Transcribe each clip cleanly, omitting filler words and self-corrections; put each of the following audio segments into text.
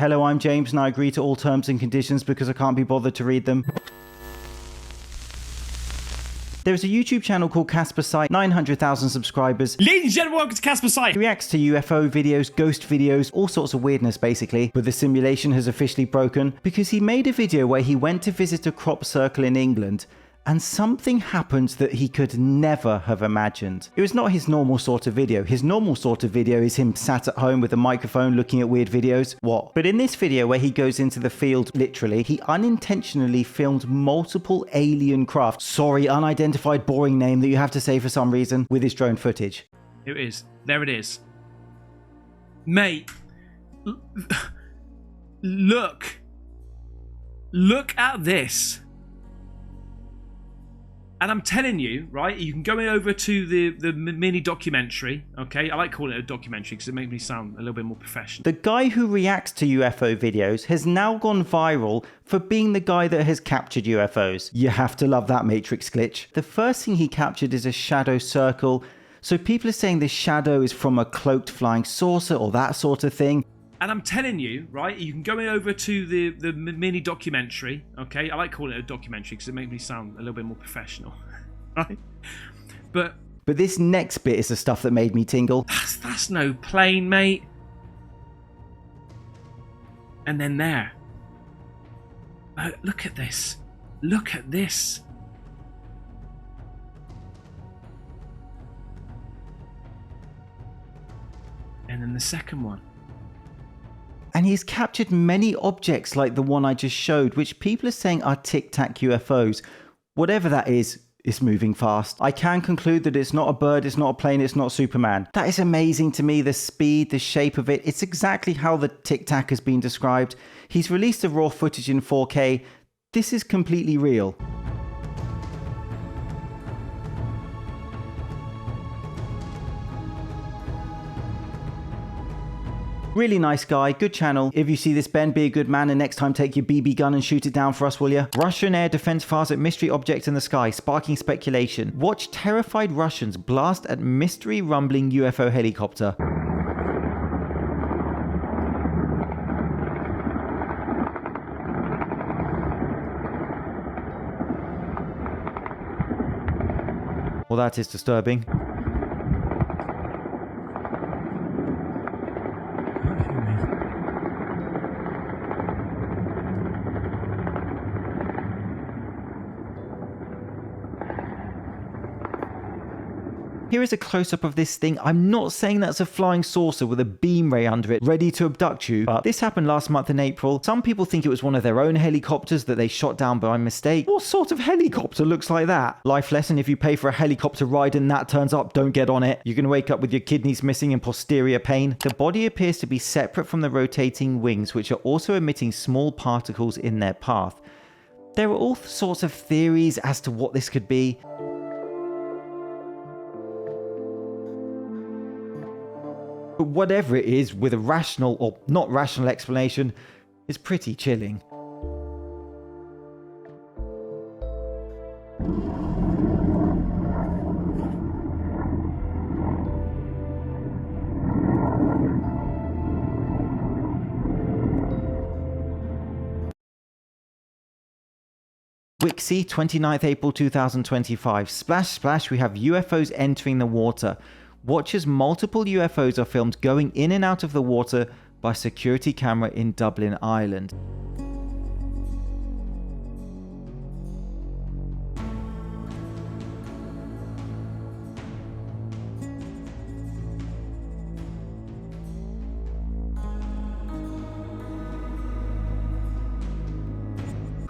Hello, I'm James and I agree to all terms and conditions because I can't be bothered to read them. There's a YouTube channel called Caspersight, 900,000 subscribers. Ladies and gentlemen, welcome to Caspersight. He reacts to UFO videos, ghost videos, all sorts of weirdness basically. But the simulation has officially broken because he made a video where he went to visit a crop circle in England and something happened that he could never have imagined. It was not his normal sort of video. His normal sort of video is him sat at home with a microphone looking at weird videos. What? But in this video where he goes into the field, literally, he unintentionally filmed multiple alien craft. Sorry, unidentified boring name that you have to say for some reason, with his drone footage. Here it is. There it is. Mate. Look. Look at this. And I'm telling you, right, you can go over to the mini documentary, okay? I like calling it a documentary because it makes me sound a little bit more professional. The guy who reacts to UFO videos has now gone viral for being the guy that has captured UFOs. You have to love that Matrix glitch. The first thing he captured is a shadow circle. So people are saying this shadow is from a cloaked flying saucer or that sort of thing. And I'm telling you, right, you can go over to the mini documentary, okay? I like calling it a documentary because it makes me sound a little bit more professional, right? But this next bit is the stuff that made me tingle. That's no plane, mate. And then there. Look at this. Look at this. And then the second one. And he's captured many objects like the one I just showed, which people are saying are tic-tac UFOs. Whatever that is, it's moving fast. I can conclude that it's not a bird, it's not a plane, it's not Superman. That is amazing to me, the speed, the shape of it. It's exactly how the tic-tac has been described. He's released the raw footage in 4K. This is completely real. Really nice guy, good channel. If you see this, Ben, be a good man and next time take your BB gun and shoot it down for us, will you? Russian air defense fires at mystery object in the sky, sparking speculation. Watch terrified Russians blast at mystery rumbling UFO helicopter. Well, that is disturbing. Here is a close-up of this thing. I'm not saying that's a flying saucer with a beam ray under it, ready to abduct you, but this happened last month in April. Some people think it was one of their own helicopters that they shot down by mistake. What sort of helicopter looks like that? Life lesson, if you pay for a helicopter ride and that turns up, don't get on it. You can wake up with your kidneys missing and posterior pain. The body appears to be separate from the rotating wings, which are also emitting small particles in their path. There are all sorts of theories as to what this could be. But whatever it is, with a rational or not rational explanation, is pretty chilling. Wixie, 29th April 2025. Splash splash, we have UFOs entering the water. Watch as multiple UFOs are filmed going in and out of the water by security camera in Dublin, Ireland.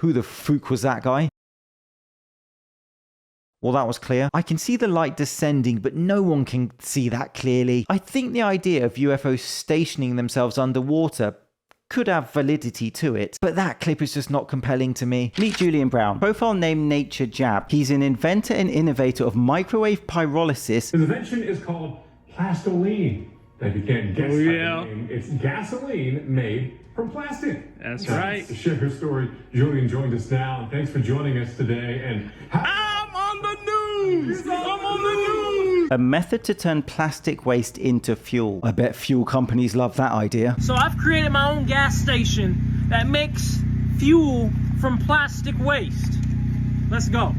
Who the fook was that guy? Well, that was clear. I can see the light descending, but no one can see that clearly. I think the idea of UFOs stationing themselves underwater could have validity to it, but that clip is just not compelling to me. Meet Julian Brown. Profile name Nature Jab. He's an inventor and innovator of microwave pyrolysis. His invention is called plastoline. If you can't guess the name, it's gasoline made from plastic. That's right. To share her story, Julian joined us now. Thanks for joining us today. And I'm on the news! I'm on the news! A method to turn plastic waste into fuel. I bet fuel companies love that idea. So I've created my own gas station that makes fuel from plastic waste. Let's go.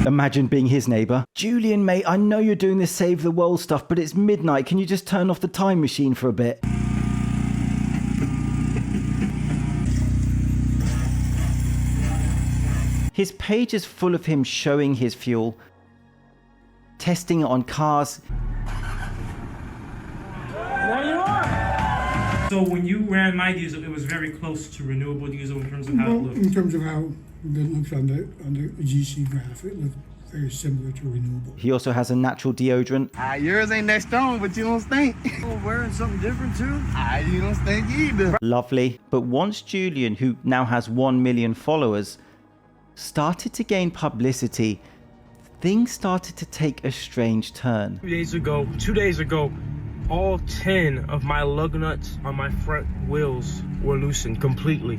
Imagine being his neighbor. Julian, mate, I know you're doing this save the world stuff, but it's midnight. Can you just turn off the time machine for a bit? His page is full of him showing his fuel, testing it on cars. There you are. So when you ran my diesel, it was very close to renewable diesel in terms of how it looked. In terms of how it looks on the GC graph, it looks very similar to renewable. He also has a natural deodorant. Yours ain't that strong, but you don't stink. Oh, wearing something different too? You don't stink either. Lovely. But once Julian, who now has 1 million followers, started to gain publicity, things started to take a strange turn. 2 days ago, all 10 of my lug nuts on my front wheels were loosened completely.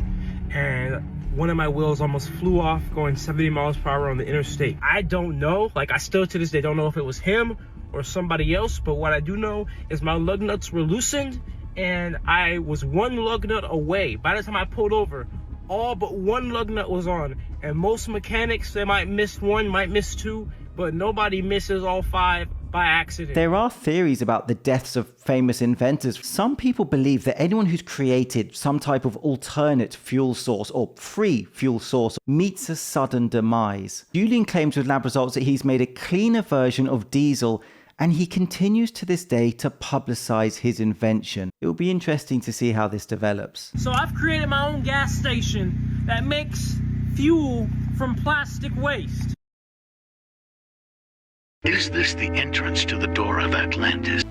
And one of my wheels almost flew off going 70 miles per hour on the interstate. I don't know, I still to this day don't know if it was him or somebody else, but what I do know is my lug nuts were loosened and I was one lug nut away. By the time I pulled over, all but one lug nut was on. And most mechanics, they might miss one, might miss two, but nobody misses all 5 by accident. There are theories about the deaths of famous inventors. Some people believe that anyone who's created some type of alternate fuel source or free fuel source meets a sudden demise. Julian claims with lab results that he's made a cleaner version of diesel, and he continues to this day to publicize his invention. It will be interesting to see how this develops. So I've created my own gas station that makes fuel from plastic waste. Is this the entrance to the door of Atlantis?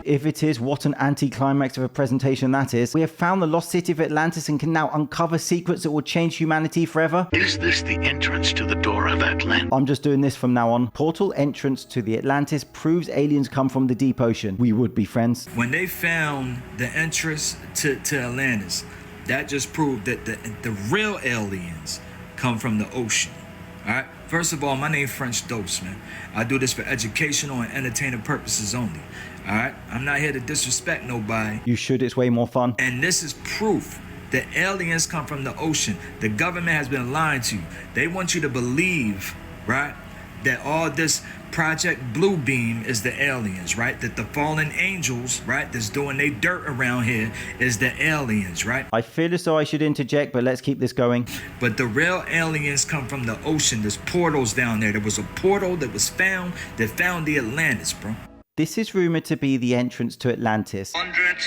If it is, what an anticlimax of a presentation that is. We have found the lost city of Atlantis and can now uncover secrets that will change humanity forever. Is this the entrance to the door of Atlantis? I'm just doing this from now on. Portal entrance to the Atlantis proves aliens come from the deep ocean. We would be friends. When they found the entrance to Atlantis, that just proved that the real aliens come from the ocean. All right. First of all, my name is French Dose, man. I do this for educational and entertainment purposes only. All right. I'm not here to disrespect nobody. You should. It's way more fun. And this is proof that aliens come from the ocean. The government has been lying to you. They want you to believe, right, that all this Project Bluebeam is the aliens, right? That the fallen angels, right, that's doing their dirt around here is the aliens, right? I feel as though I should interject, but let's keep this going. But the real aliens come from the ocean. There's portals down there. There was a portal that was found that found the Atlantis, bro. This is rumored to be the entrance to Atlantis. 100,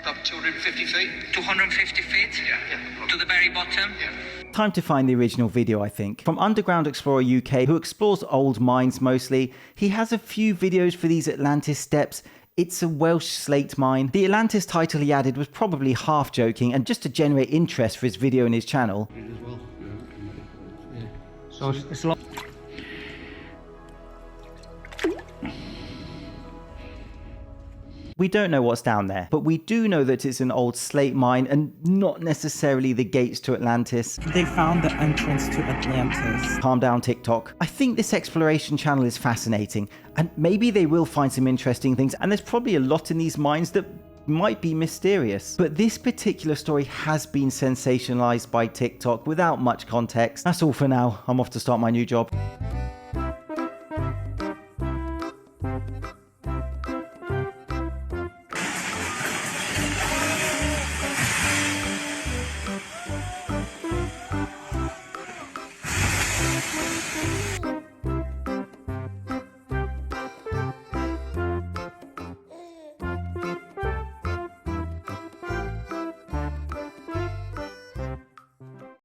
up 250 feet. 250 feet? Yeah. To the very bottom? Yeah. Time to find the original video, I think. From Underground Explorer UK, who explores old mines mostly, he has a few videos for these Atlantis steps. It's a Welsh slate mine. The Atlantis title he added was probably half joking and just to generate interest for his video and his channel. So it's a lot. We don't know what's down there, but we do know that it's an old slate mine and not necessarily the gates to Atlantis. They found the entrance to Atlantis. Calm down, TikTok. I think this exploration channel is fascinating, and maybe they will find some interesting things, and there's probably a lot in these mines that might be mysterious. But this particular story has been sensationalized by TikTok without much context. That's all for now. I'm off to start my new job.